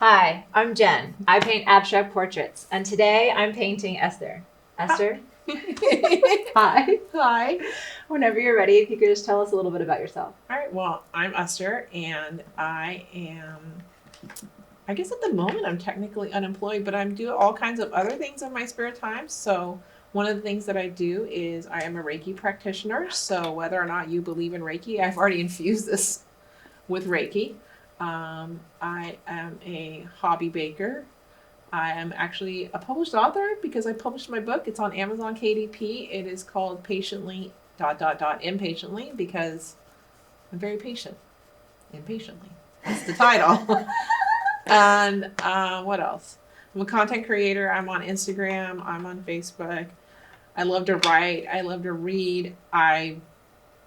Hi, I'm Jen. I paint abstract portraits, and today I'm painting Esther. Esther? Hi. Hi. Whenever you're ready, if you could just tell us a little bit about yourself. All right. Well, I'm Esther, and I guess at the moment, I'm technically unemployed, but I'm doing all kinds of other things in my spare time. So, one of the things that I do is I am a Reiki practitioner. So, whether or not you believe in Reiki, I've already infused this with Reiki. I am a hobby baker. I am actually a published author because I published my book. It's on Amazon KDP. It is called Patiently ... Impatiently because I'm very patient. Impatiently. That's the title. And what else? I'm a content creator. I'm on Instagram. I'm on Facebook. I love to write. I love to read. I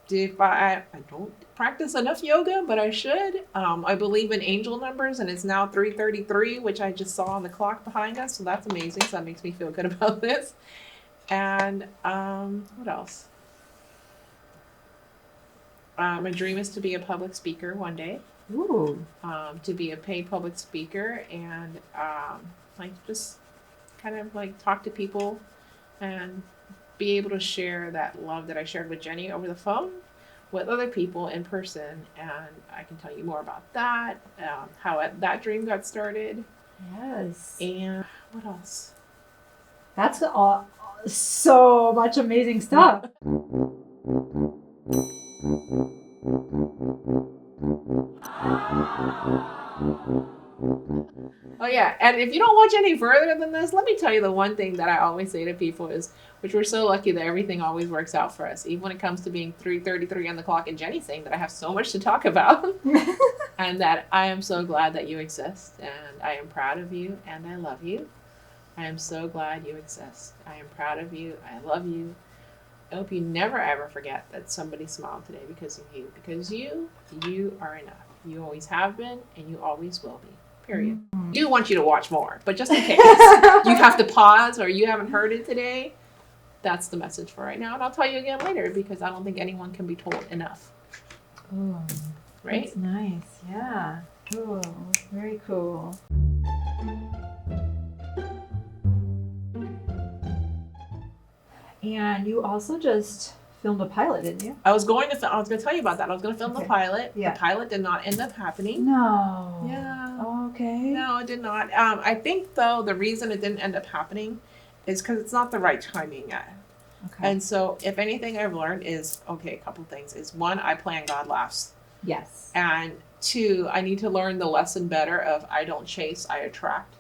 don't practice enough yoga, but I should. I believe in angel numbers, and it's now 3:33, which I just saw on the clock behind us. So that's amazing. So that makes me feel good about this. And what else? My dream is to be a public speaker one day. Ooh. To be a paid public speaker and like just kind of like talk to people and be able to share that love that I shared with Jenny over the phone with other people in person. And I can tell you more about that, how that dream got started. Yes. And what else? That's all, so much amazing stuff. Oh yeah, and if you don't watch any further than this, let me tell you the one thing that I always say to people is, which we're so lucky that everything always works out for us, even when it comes to being 3:33 on the clock, and Jenny saying that I have so much to talk about, and that I am so glad that you exist, and I am proud of you, and I love you. I am so glad you exist. I am proud of you. I love you. I hope you never ever forget that somebody smiled today because of you, because you are enough. You always have been, and you always will be. Period. I do want you to watch more, but just in case you have to pause or you haven't heard it today, that's the message for right now. And I'll tell you again later because I don't think anyone can be told enough. Oh, right? That's nice. Yeah. Cool. Very cool. And you also just filmed a pilot, didn't you? I was going to tell you about that. I was going to film the pilot. Yeah. The pilot did not end up happening. No. Yeah. Oh, okay. No, it did not. I think though the reason it didn't end up happening is because it's not the right timing yet. Okay. And so if anything I've learned is, okay, a couple things is one, I plan, God laughs. Yes. And two, I need to learn the lesson better of I don't chase, I attract.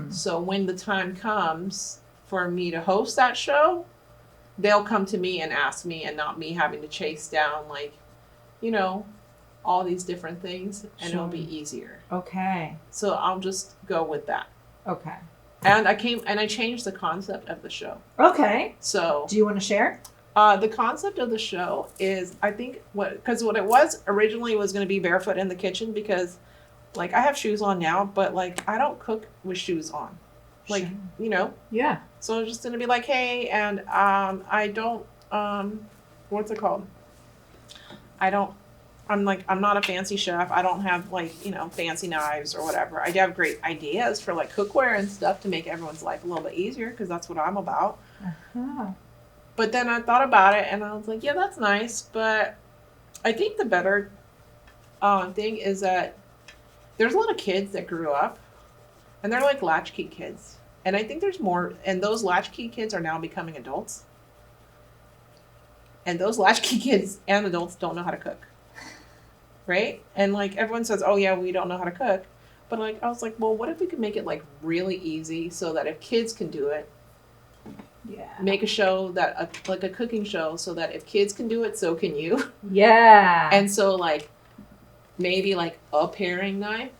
So when the time comes for me to host that show, they'll come to me and ask me and not me having to chase down like, all these different things, and It'll be easier. Okay. So I'll just go with that. Okay. And I changed the concept of the show. Okay. So do you want to share? The concept of the show is, I think what it was originally was going to be barefoot in the kitchen because like I have shoes on now, but like I don't cook with shoes on. Like, sure. Yeah. So it's just going to be like, hey, and I don't, what's it called? I'm not a fancy chef. I don't have like, fancy knives or whatever. I do have great ideas for like cookware and stuff to make everyone's life a little bit easier because that's what I'm about. Uh-huh. But then I thought about it and I was like, yeah, that's nice. But I think the better thing is that there's a lot of kids that grew up and they're like latchkey kids. And I think there's more, and those latchkey kids are now becoming adults. And those latchkey kids and adults don't know how to cook. Right? And like everyone says, oh yeah, we don't know how to cook. But like, I was like, well, what if we could make it like really easy so that if kids can do it, make a show like a cooking show so that if kids can do it, so can you. Yeah. And so like, maybe like a paring knife.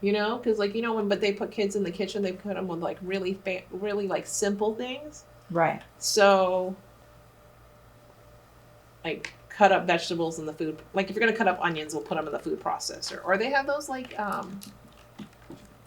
Because like when they put kids in the kitchen, they put them with like really like simple things. Right. So like cut up vegetables in the food. Like if you're gonna cut up onions, we'll put them in the food processor. Or they have those like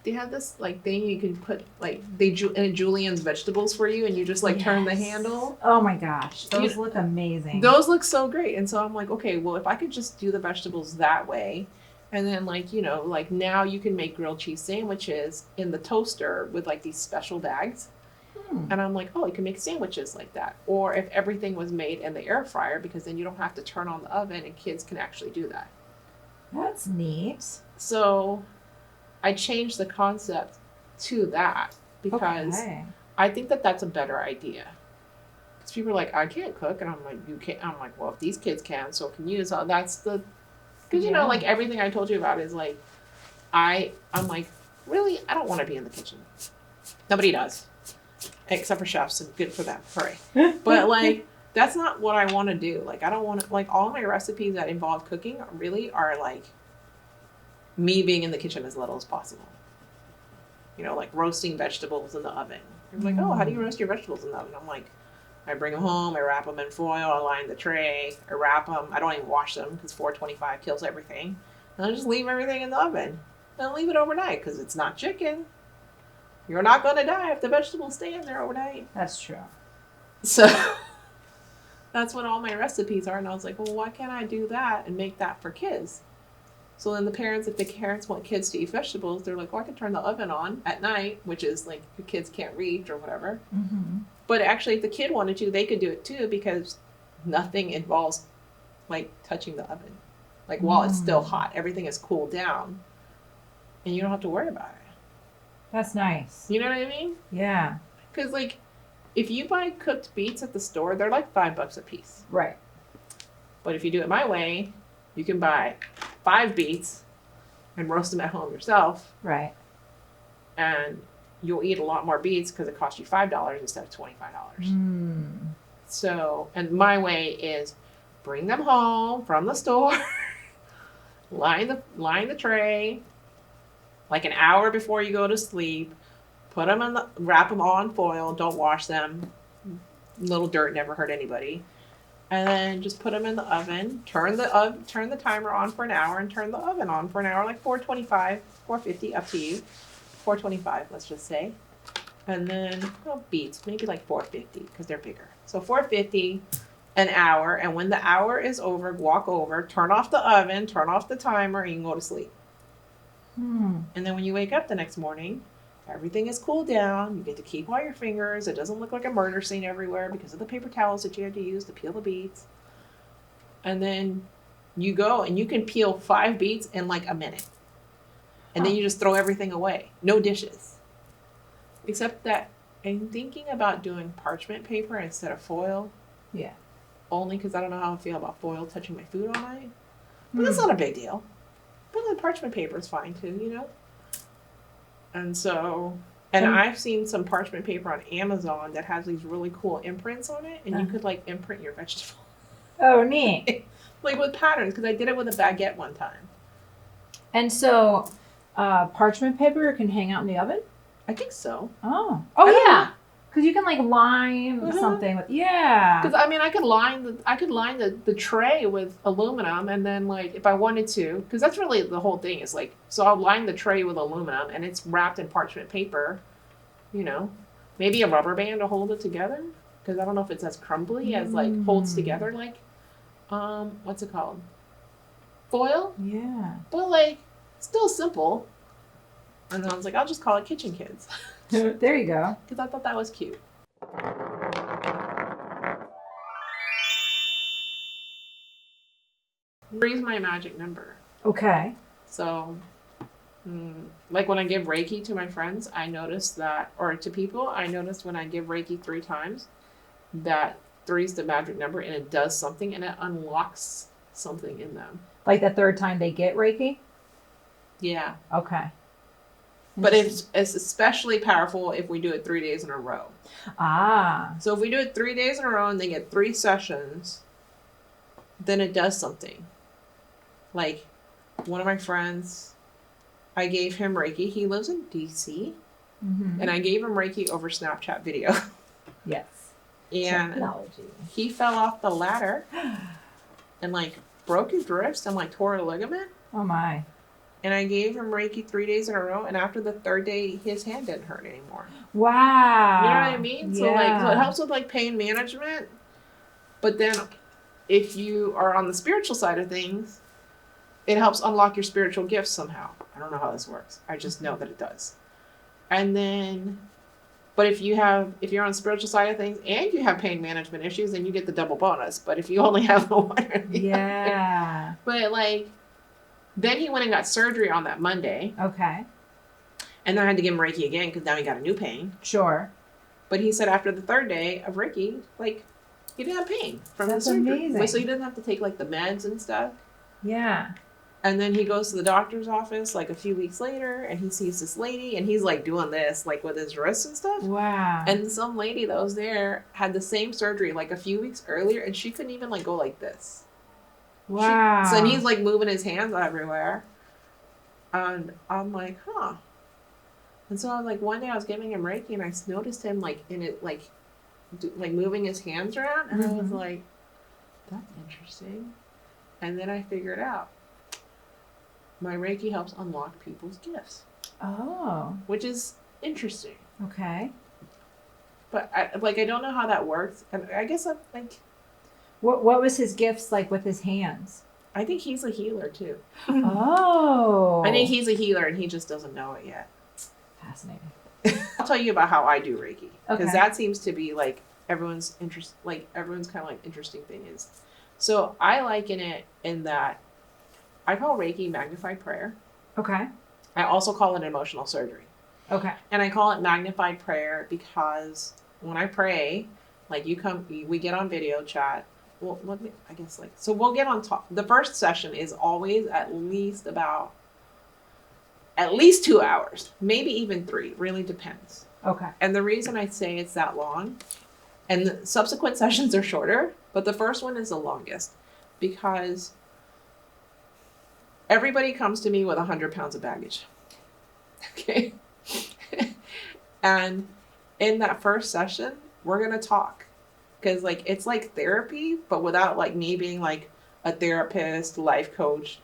they have this like thing you can put like julienne's vegetables for you, and you just like turn the handle. Oh my gosh, those look amazing. Those look so great, and so I'm like, okay, well if I could just do the vegetables that way. And then like, you know, like now you can make grilled cheese sandwiches in the toaster with like these special bags. And I'm like, oh, you can make sandwiches like that. Or if everything was made in the air fryer, because then you don't have to turn on the oven and kids can actually do that. That's neat. So I changed the concept to that because I think that that's a better idea. Because people are like, I can't cook. And I'm like, you can't. I'm like, well, if these kids can, so can you. So that's the, because, you know, like everything I told you about is like, I'm like, really? I don't want to be in the kitchen. Nobody does. Except for chefs, and good for them. Hooray. But like, that's not what I want to do. Like, I don't want to, like, all my recipes that involve cooking really are like me being in the kitchen as little as possible. You know, like roasting vegetables in the oven. You're like, oh, how do you roast your vegetables in the oven? I'm like, I bring them home, I wrap them in foil, I line the tray, I wrap them. I don't even wash them because 425 kills everything. And I just leave everything in the oven. And leave it overnight because it's not chicken. You're not going to die if the vegetables stay in there overnight. That's true. So that's what all my recipes are. And I was like, well, why can't I do that and make that for kids? So then the parents, if the parents want kids to eat vegetables, they're like, well, I can turn the oven on at night, which is like the kids can't reach or whatever. Mm-hmm. But actually, if the kid wanted to, they could do it too because nothing involves like touching the oven. Like while it's still hot, everything is cooled down and you don't have to worry about it. That's nice. You know what I mean? Yeah. Because like if you buy cooked beets at the store, they're like $5 a piece. Right. But if you do it my way, you can buy 5 beets and roast them at home yourself. Right. And you'll eat a lot more beets because it costs you $5 instead of $25. So, and my way is bring them home from the store, line the tray, like an hour before you go to sleep, put them wrap them all in foil, don't wash them. Little dirt never hurt anybody. And then just put them in the oven, turn the timer on for an hour and turn the oven on for an hour, like 425, 450, up to you. 425, let's just say. And then, well, beets, maybe like 450 because they're bigger. So 450, an hour. And when the hour is over, walk over, turn off the oven, turn off the timer, and you can go to sleep. And then when you wake up the next morning, everything is cooled down. You get to keep all your fingers. It doesn't look like a murder scene everywhere because of the paper towels that you had to use to peel the beets. And then you go and you can peel 5 beets in like a minute. And then you just throw everything away. No dishes. Except that I'm thinking about doing parchment paper instead of foil. Yeah. Only because I don't know how I feel about foil touching my food all night. But that's not a big deal. But the parchment paper is fine too, you know? And so, and I've seen some parchment paper on Amazon that has these really cool imprints on it. And you could like imprint your vegetable. Oh, neat. Like with patterns, because I did it with a baguette one time. And so, parchment paper can hang out in the oven? I think so. Oh yeah. Because you can like line something with, Because I mean, I could line the tray with aluminum, and then like if I wanted to, because that's really the whole thing is like, so I'll line the tray with aluminum, and it's wrapped in parchment paper, you know, maybe a rubber band to hold it together, because I don't know if it's as crumbly as like holds together like, what's it called? Foil? Yeah. But like, still simple. And then I was like, I'll just call it Kitchen Kids. There you go. Because I thought that was cute. Three's my magic number. Okay. So, like when I give Reiki to my friends, I notice that, or to people, I notice when I give Reiki 3 times, that 3's the magic number and it does something and it unlocks something in them. Like the 3rd time they get Reiki? Yeah. Okay. But it's especially powerful if we do it 3 days in a row. So if we do it 3 days in a row and they get 3 sessions, then it does something. Like one of my friends, I gave him Reiki. He lives in DC. And I gave him Reiki over Snapchat video. Yes. And technology. He fell off the ladder and like broke his wrist and like tore a ligament. Oh my. And I gave him Reiki 3 days in a row, and after the 3rd day, his hand didn't hurt anymore. Wow. You know what I mean? Yeah. So it helps with like pain management. But then if you are on the spiritual side of things, it helps unlock your spiritual gifts somehow. I don't know how this works. I just know that it does. And then, but if you're on the spiritual side of things and you have pain management issues, then you get the double bonus. But if you only have the one or the other. But like, then he went and got surgery on that Monday. Okay. And then I had to give him Reiki again because now he got a new pain. Sure. But he said after the third day of Reiki, like, he didn't have pain from the surgery. Amazing. So he didn't have to take like the meds and stuff. Yeah. And then he goes to the doctor's office like a few weeks later and he sees this lady and he's like doing this like with his wrists and stuff. Wow. And some lady that was there had the same surgery like a few weeks earlier and she couldn't even like go like this. Wow. So he's like moving his hands everywhere. And I'm like, huh. And so I was like, one day I was giving him Reiki and I noticed him like in it, like moving his hands around. And I was like, that's interesting. And then I figured out my Reiki helps unlock people's gifts. Oh. Which is interesting. Okay. But I don't know how that works. And I guess I'm like. What was his gifts like with his hands? I think he's a healer too. Oh. I think he's a healer and he just doesn't know it yet. Fascinating. I'll tell you about how I do Reiki. Because Okay. that seems to be like everyone's interest, like everyone's kind of like interesting thing is. So I liken it in that I call Reiki magnified prayer. Okay. I also call it emotional surgery. Okay. And I call it magnified prayer because when I pray, like we get on video chat. Well, I guess like, so we'll get on top. The first session is always at least 2 hours, maybe even 3, really depends. Okay. And the reason I say it's that long, and the subsequent sessions are shorter, but the first one is the longest because everybody comes to me with 100 pounds of baggage. Okay. And in that first session, we're going to talk because like, it's like therapy, but without like me being like a therapist, life coach,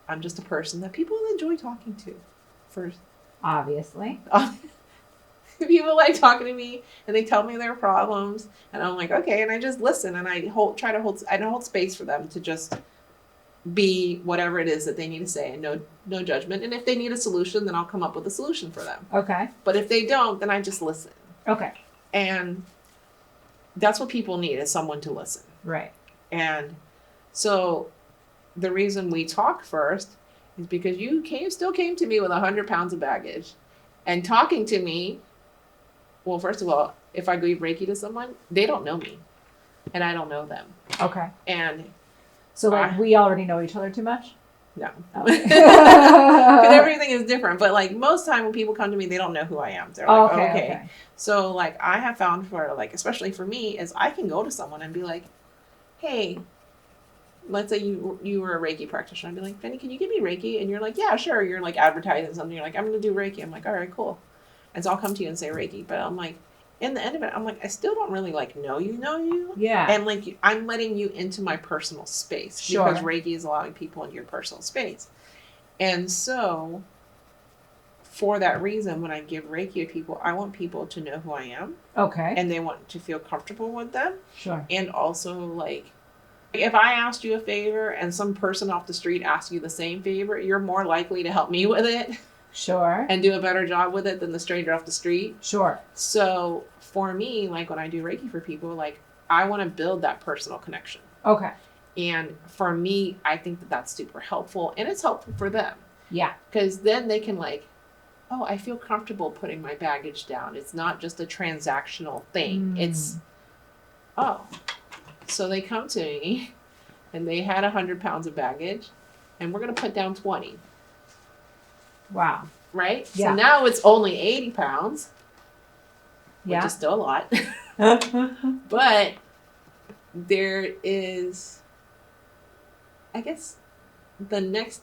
I'm just a person that people enjoy talking to first. Obviously. People like talking to me and they tell me their problems and I'm like, okay. And I just listen and I don't hold space for them to just be whatever it is that they need to say and no judgment. And if they need a solution, then I'll come up with a solution for them. Okay. But if they don't, then I just listen. Okay. And that's what people need is someone to listen. Right. And so the reason we talk first is because you still came to me with 100 pounds of baggage and talking to me. Well, first of all, if I give Reiki to someone, they don't know me and I don't know them. Okay. And so like we already know each other too much? No. Okay. Because everything is different. But like most time when people come to me, they don't know who I am. They're like, okay. So like I have found for like, especially for me, is I can go to someone and be like, hey, let's say you were a Reiki practitioner. I'd be like, Benny, can you give me Reiki? And you're like, yeah, sure. You're like advertising something. You're like, I'm going to do Reiki. I'm like, all right, cool. And so I'll come to you and say Reiki. But I'm like, in the end of it, I'm like, I still don't really like know you. Yeah. And like, I'm letting you into my personal space. Sure. Because Reiki is allowing people into your personal space. And so for that reason, when I give Reiki to people, I want people to know who I am. Okay. And they want to feel comfortable with them. Sure. And also like, if I asked you a favor and some person off the street asked you the same favor, you're more likely to help me with it. Sure. And do a better job with it than the stranger off the street. Sure. So for me, like when I do Reiki for people, like I want to build that personal connection. Okay. And for me, I think that that's super helpful and it's helpful for them. Yeah. Because then they can like, oh, I feel comfortable putting my baggage down. It's not just a transactional thing. It's, oh, so they come to me and they had 100 pounds of baggage and we're going to put down 20. Wow. Right? Yeah. So now it's only 80 pounds, which Yeah. is still a lot. But there is, I guess, the next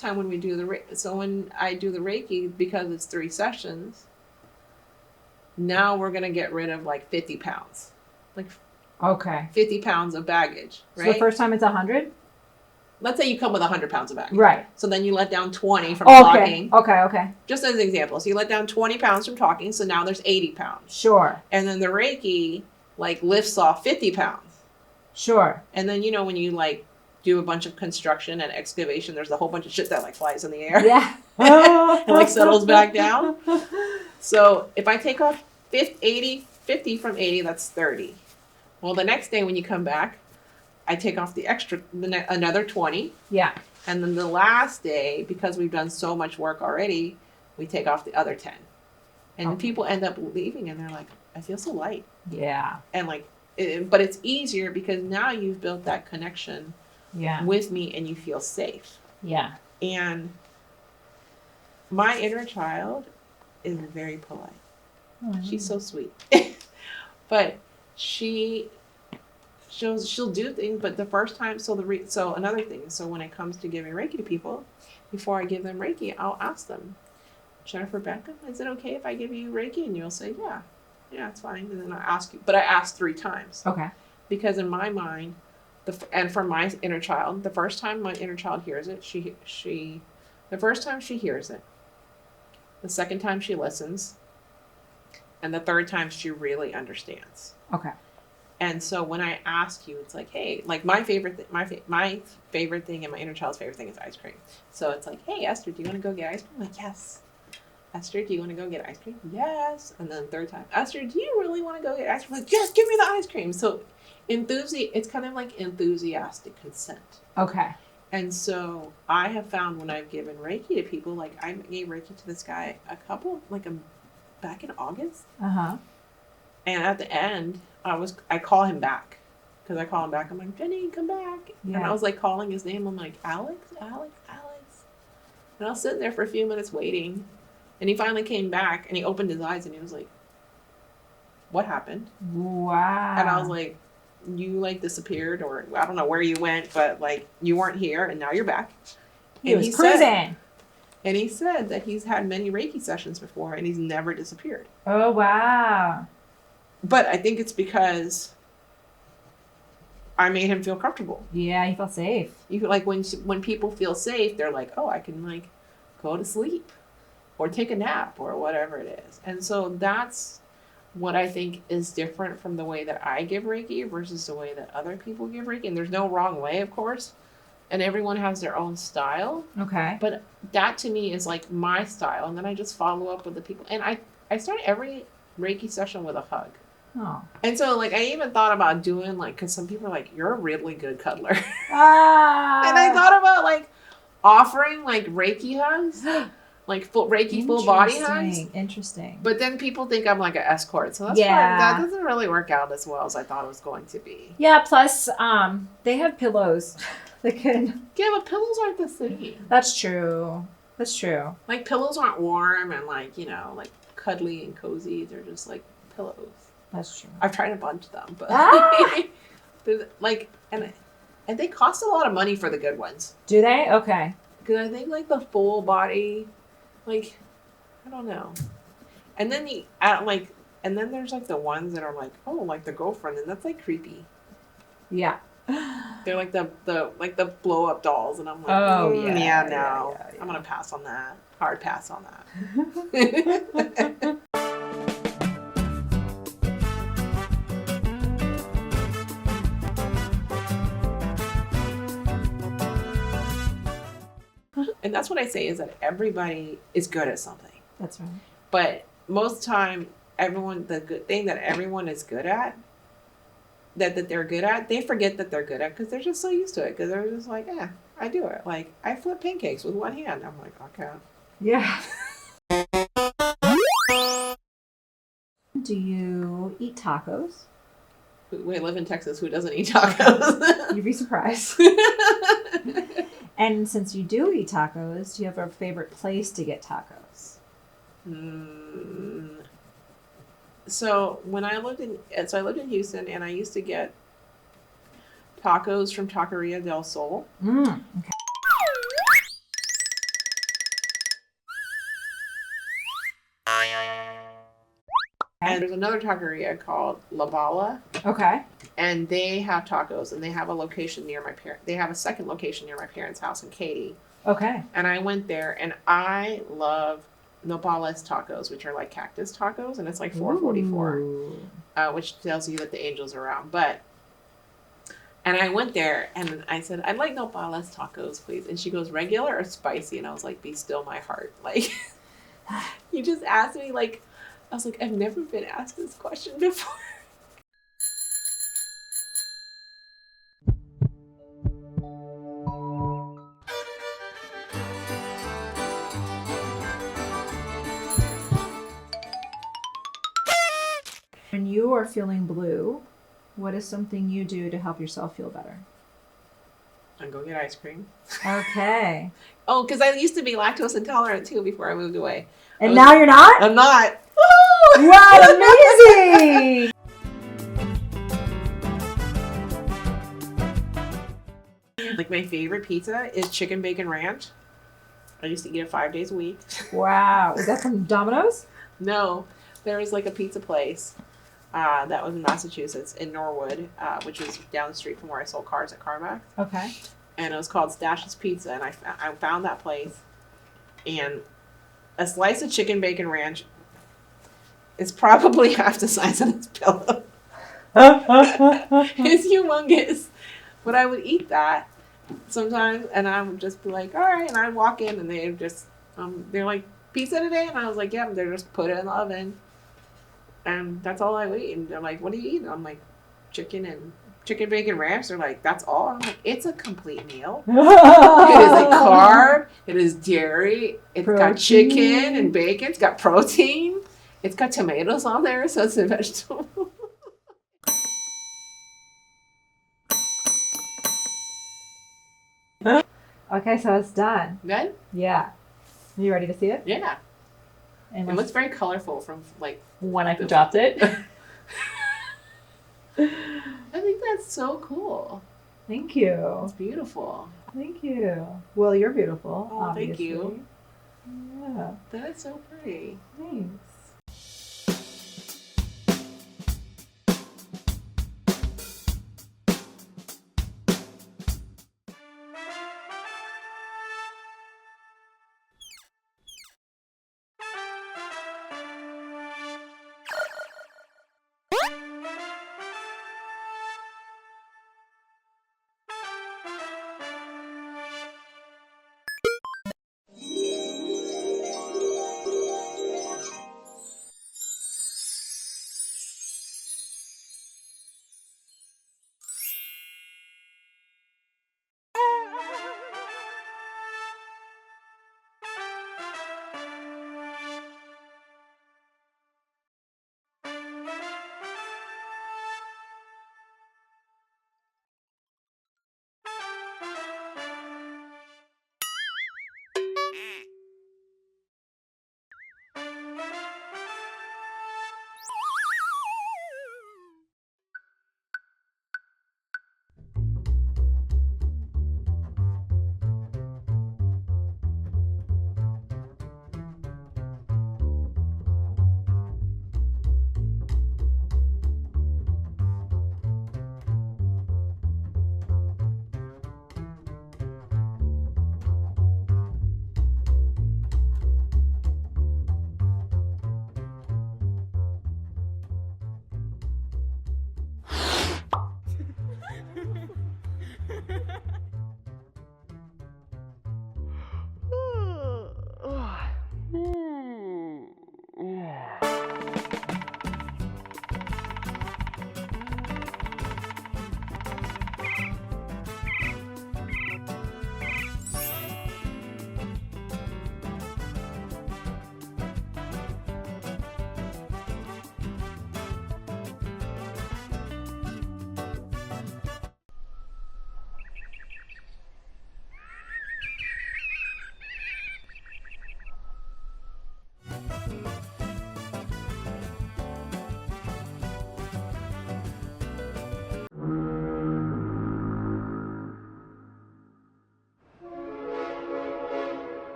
time when we do when I do the Reiki, because it's 3 sessions, now we're going to get rid of like 50 pounds. Like Okay. 50 pounds of baggage, right? So the first time it's 100? Let's say you come with 100 pounds of baggage. Right. So then you let down 20 from talking. Okay. Just as an example. So you let down 20 pounds from talking, so now there's 80 pounds. Sure. And then the Reiki like lifts off 50 pounds. Sure. And then, when you like do a bunch of construction and excavation, there's a whole bunch of shit that like flies in the air. Yeah. And like settles back down. So if I take off 50 from 80, that's 30. Well, the next day when you come back, I take off the extra, another 20. Yeah. And then the last day, because we've done so much work already, we take off the other 10. And people end up leaving and they're like, I feel so light. Yeah. And like, but it's easier because now you've built that connection with me and you feel safe. Yeah. And my inner child is very polite. Mm-hmm. She's so sweet. But she'll do things, but the first time, so another thing, so when it comes to giving Reiki to people, before I give them Reiki, I'll ask them, Jennifer Beckham, is it okay if I give you Reiki? And you'll say, yeah, it's fine. And then I ask you, but I ask 3 times. Okay. Because in my mind, and for my inner child, the first time my inner child hears it, the first time she hears it, the second time she listens, and the third time she really understands. Okay. And so when I ask you, it's like, hey, like my favorite thing and my inner child's favorite thing is ice cream. So it's like, hey, Esther, do you want to go get ice cream? I'm like, yes. Esther, do you want to go get ice cream? Yes. And then the third time, Esther, do you really want to go get ice cream? I'm like, yes, give me the ice cream. So it's kind of like enthusiastic consent. Okay. And so I have found when I've given Reiki to people, like I gave Reiki to this guy back in August. Uh-huh. And at the end, I call him back. Because I call him back. I'm like, Jenny, come back. Yeah. And I was like calling his name. I'm like, Alex. And I was sitting there for a few minutes waiting. And he finally came back and he opened his eyes and he was like, what happened? Wow. And I was like, you like disappeared, or I don't know where you went, but like you weren't here and now you're back. He was cruising. And he said that he's had many Reiki sessions before and he's never disappeared. Oh, wow. But I think it's because I made him feel comfortable. Yeah, he felt safe. You like when people feel safe, they're like, oh, I can like go to sleep or take a nap or whatever it is. And so that's what I think is different from the way that I give Reiki versus the way that other people give Reiki. And there's no wrong way, of course. And everyone has their own style. Okay. But that to me is like my style. And then I just follow up with the people. And I start every Reiki session with a hug. Oh. And so like I even thought about doing like, because some people are like, you're a really good cuddler. Ah. And I thought about like offering like Reiki hugs. Like full Reiki, full body hugs. Interesting. But then people think I'm like an escort. So that doesn't really work out as well as I thought it was going to be. Yeah, plus they have pillows. They can. Yeah, but pillows aren't the same. That's true. Like pillows aren't warm and like, like cuddly and cozy. They're just like pillows. That's true. I've tried a bunch of them, but like and they cost a lot of money for the good ones. Do they? Okay. Because I think like the full body, like I don't know, and then and then there's like the ones that are like, oh, like the girlfriend, and that's like creepy. Yeah. They're like the blow up dolls, and I'm like, no, I'm gonna pass on that. Hard pass on that. And that's what I say is that everybody is good at something. That's right. But most time, the good thing that everyone is good at, that they're good at, they forget that they're good at because they're just so used to it. Because they're just like, I do it. Like, I flip pancakes with one hand. I'm like, okay. Yeah. Do you eat tacos? We live in Texas. Who doesn't eat tacos? You'd be surprised. And since you do eat tacos, do you have a favorite place to get tacos? So I lived in Houston, and I used to get tacos from Taqueria del Sol. Okay. And there's another taqueria called La Bala. Okay. And they have tacos, and they have a location near my parents. They have a second location near my parents' house in Katy. Okay. And I went there, and I love nopales tacos, which are like cactus tacos, and it's like $4.44, which tells you that the angel's around. But And I went there and I said, I'd like nopales tacos, please. And she goes, regular or spicy? And I was like, be still my heart. Like, you just asked me, like, I was like, I've never been asked this question before. When you are feeling blue, what is something you do to help yourself feel better? And go get ice cream. Okay. Oh, because I used to be lactose intolerant too before I moved away. And now you're not? I'm not. Wow, amazing! Like my favorite pizza is chicken bacon ranch. I used to eat it 5 days a week. Wow. Is that from Domino's? No, there was like a pizza place that was in Massachusetts in Norwood, which was down the street from where I sold cars at Carmack. Okay. And it was called Stash's Pizza, and I found that place. And a slice of chicken bacon ranch is probably half the size of this pillow. It's humongous. But I would eat that sometimes, and I would just be like, all right. And I'd walk in, and they'd just, they're like, pizza today? And I was like, yeah, they're just put it in the oven. And that's all I would eat. And they're like, what do you eat? And I'm like, chicken and chicken bacon ranch. They're like, that's all? I'm like, it's a complete meal. It is a carb. It is dairy. It's got chicken and bacon. It's got protein. It's got tomatoes on there, so it's a vegetable. Okay, so it's done. Good? Yeah. Are you ready to see it? Yeah. And It looks very colorful from like when I dropped it. I think that's so cool. Thank you. It's beautiful. Thank you. Well, you're beautiful. Oh, obviously. thank you. Yeah. That is so pretty. Thanks.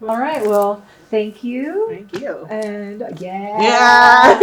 All right. Well, thank you. Thank you. And yeah.